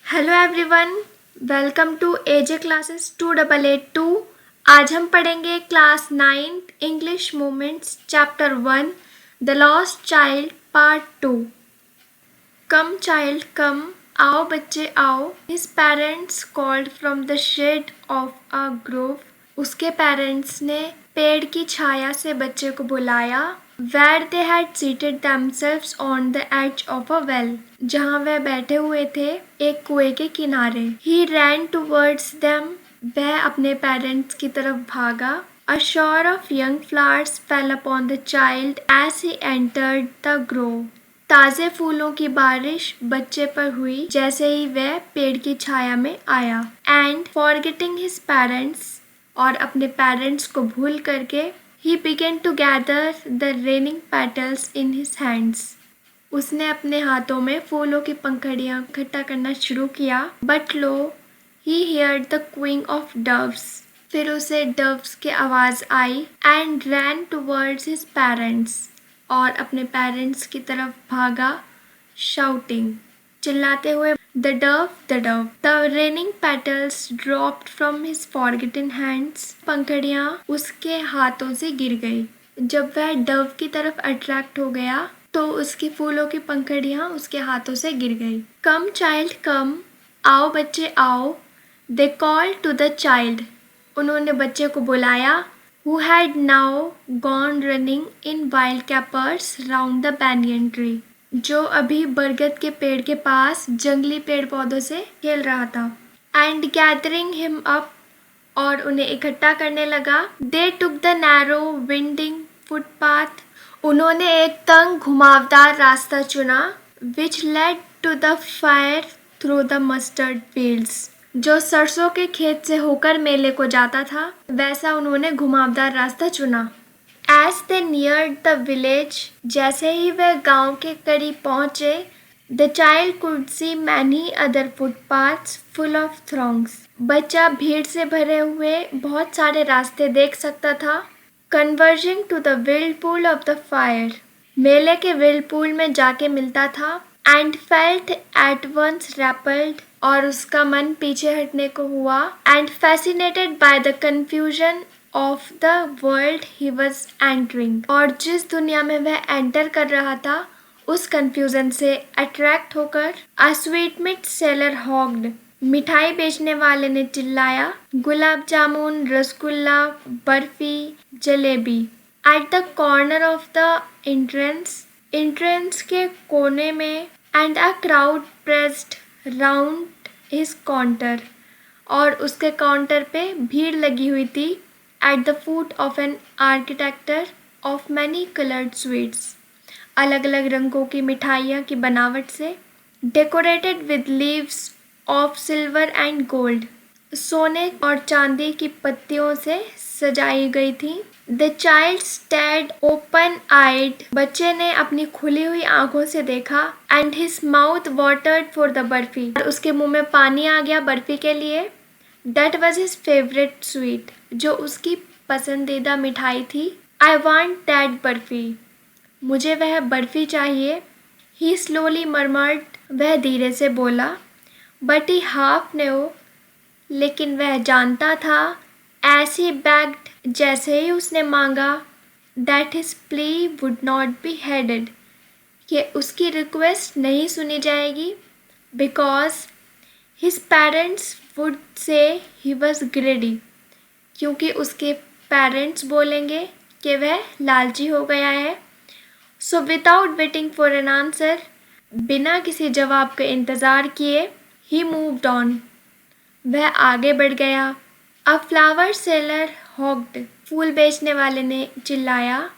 Hello everyone, welcome to AJ classes 2882। आज हम पढ़ेंगे class 9th English moments chapter 1 the lost child part 2। Come child come, आओ बच्चे आओ। His parents called from the shade of a grove. उसके parents ने पेड़ की छाया से बच्चे को बुलाया। Where they had seated themselves on the edge of a well, जहाँ वह बैठे हुए थे एक कुएं के किनारे। He ran towards them, वह अपने पेरेंट्स की तरफ भागा। A shower of young flowers fell upon the child as he entered the grove. ताजे फूलों की बारिश बच्चे पर हुई जैसे ही वह पेड़ की छाया में आया। And forgetting his parents, और अपने पेरेंट्स को भूल करके He began to gather the raining petals in his hands. उसने अपने हाथों में फूलों की पंखुड़ियां इकट्ठा करना शुरू किया। But lo, he heard the cooing of doves. फिर उसे doves की आवाज आई and ran towards his parents. और अपने पेरेंट्स की तरफ भागा shouting, चिल्लाते हुए The dove, the dove. The raining petals dropped from his forgotten hands. पंखुड़ियाँ उसके हाथों से गिर गई। जब वह डव की तरफ अट्रैक्ट हो गया तो उसकी फूलों की पंखुड़ियाँ उसके हाथों से गिर गई। Come child come, आओ बच्चे आओ। They called to the child. उन्होंने बच्चे को बुलाया। Who had now gone running in wild capers round the banyan tree. जो अभी बरगद के पेड़ के पास जंगली पेड़ पौधों से खेल रहा था। एंड गैदरिंग हिम अप, और उन्हें इकट्ठा करने लगा। They took the narrow winding footpath, उन्होंने एक तंग घुमावदार रास्ता चुना। Which led to the fair through the mustard fields, जो सरसों के खेत से होकर मेले को जाता था वैसा उन्होंने घुमावदार रास्ता चुना। As they neared the village, जैसे ही वह गांव के करीब पहुंचे, the child could see many other footpaths full of throngs. बच्चा भीड़ से भरे हुए बहुत सारे रास्ते देख सकता था। Converging to the whirlpool of the fire, मेले के whirlpool में जाके मिलता था। And felt at once repelled, और उसका मन पीछे हटने को हुआ। And fascinated by the confusion of the world he was entering, और जिस दुनिया में वह एंटर कर रहा था उस कंफ्यूजन से अट्रैक्ट होकर a sweetmeat seller hogged, मिठाई बेचने वाले ने चिल्लाया। Gulab jamun, rasgulla, barfi, jalebi. At the corner of the entrance के कोने में and a crowd pressed round his counter, और उसके काउंटर पे भीड़ लगी हुई थी। At the foot of an architecture of many colored sweets, अलग अलग रंगों की मिठाइयाँ की बनावट से। Decorated with leaves of silver and gold, सोने और चांदी की पत्तियों से सजाई गई थी। The child stared open-eyed, बच्चे ने अपनी खुली हुई आंखों से देखा। And his mouth watered for the barfi, और उसके मुंह में पानी आ गया बर्फी के लिए। That was his favorite sweet, जो उसकी पसंदीदा मिठाई थी। I want that बर्फी, मुझे वह बर्फी चाहिए। He slowly murmured, वह धीरे से बोला। But he half knew, लेकिन वह जानता था। As he begged, जैसे ही उसने मांगा। That his plea would not be heeded, कि उसकी रिक्वेस्ट नहीं सुनी जाएगी। Because his parents would say he was greedy, क्योंकि उसके पेरेंट्स बोलेंगे कि वह लालची हो गया है। So without waiting for an answer, बिना किसी जवाब के इंतज़ार किए, he moved on, वह आगे बढ़ गया। A flower seller hogged, फूल बेचने वाले ने चिल्लाया।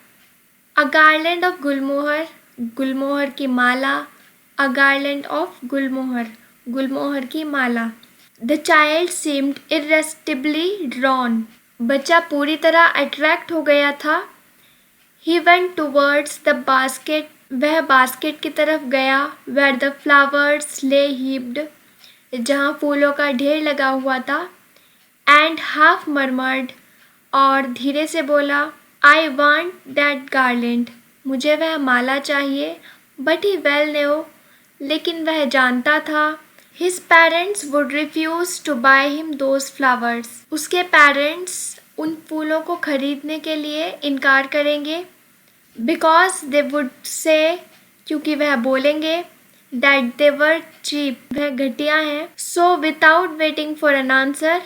A garland of गुलमोहर, गुलमोहर की माला। A garland of गुलमोहर, गुलमोहर की माला। The child seemed irresistibly drawn, बच्चा पूरी तरह अट्रैक्ट हो गया था। He went towards the basket, वह बास्केट की तरफ गया। Where the flowers lay heaped, जहाँ फूलों का ढेर लगा हुआ था। And half murmured, और धीरे से बोला। I want that garland, मुझे वह माला चाहिए। But he well knew, लेकिन वह जानता था। His parents would refuse to buy him those flowers. उसके पेरेंट्स उन फूलों को खरीदने के लिए इनकार करेंगे. Because they would say, क्योंकि वह बोलेंगे that they were cheap, वह घटिया हैं. So without waiting for an answer,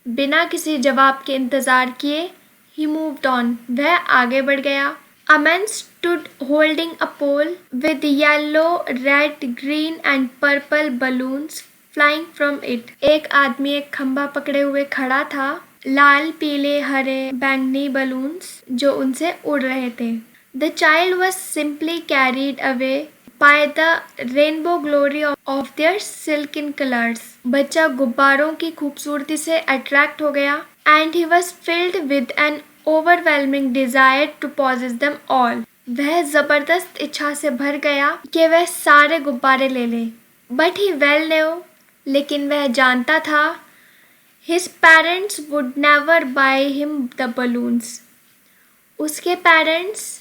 बिना किसी जवाब के इंतज़ार किए, he moved on, वह आगे बढ़ गया. A man stood holding a pole with yellow, red, green and purple balloons flying from it. एक आदमी एक खंभा पकड़े हुए खड़ा था, लाल, पीले, हरे, बैंगनी बलून्स जो उनसे उड़ रहे थे. The child was simply carried away by the rainbow glory of their silken colors. बच्चा गुब्बारों की खूबसूरती से अट्रैक्ट हो गया. And he was filled with an overwhelming desire to possess them all. वह जबरदस्त इच्छा से भर गया कि वह सारे गुब्बारे ले ले. But he well knew, लेकिन वह जानता था, his parents would never buy him the balloons. उसके पेरेंट्स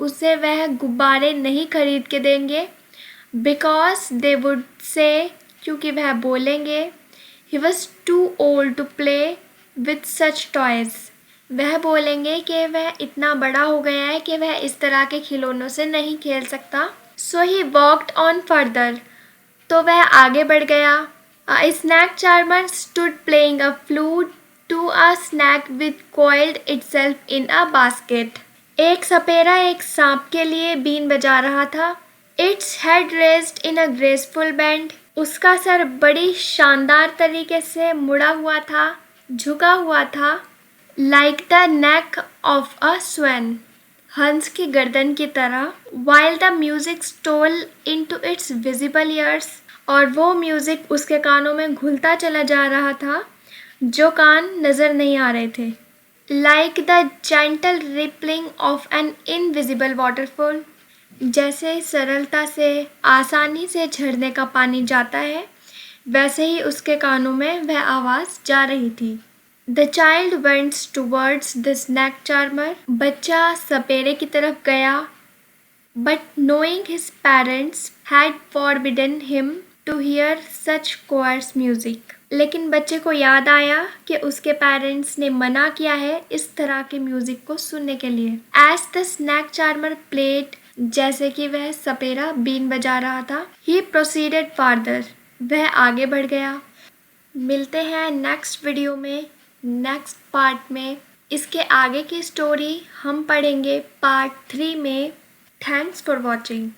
उसे वह गुब्बारे नहीं खरीद के देंगे. Because they would say, क्योंकि वह बोलेंगे, he was too old to play with such toys. वह बोलेंगे कि वह इतना बड़ा हो गया है कि वह इस तरह के खिलौनों से नहीं खेल सकता. So he walked on further. तो वह आगे बढ़ गया. A snack charmer stood playing a flute to a snake which coiled itself in a basket. एक सपेरा एक सांप के लिए बीन बजा रहा था. Its head raised in a graceful bend. उसका सर बड़ी शानदार तरीके से मुड़ा हुआ था, झुका हुआ था. Like the neck of a swan, हंस की गर्दन की तरह. While the music stole into its visible ears, और वो म्यूजिक उसके कानों में घुलता चला जा रहा था जो कान नजर नहीं आ रहे थे. Like the gentle rippling of an invisible waterfall, जैसे सरलता से आसानी से झरने का पानी जाता है, वैसे ही उसके कानों में वह आवाज़ जा रही थी. The child went towards the snack charmer. बच्चा सपेरे की तरफ गया. But knowing his parents had forbidden him to hear such coarse music. लेकिन बच्चे को याद आया कि उसके पेरेंट्स ने मना किया है इस तरह के म्यूजिक को सुनने के लिए. As the snack charmer played, जैसे कि वह सपेरा बीन बजा रहा था, he proceeded farther. वह आगे बढ़ गया. मिलते हैं नेक्स्ट वीडियो में, नेक्स्ट पार्ट में. इसके आगे की स्टोरी हम पढ़ेंगे पार्ट 3 में. Thanks for watching.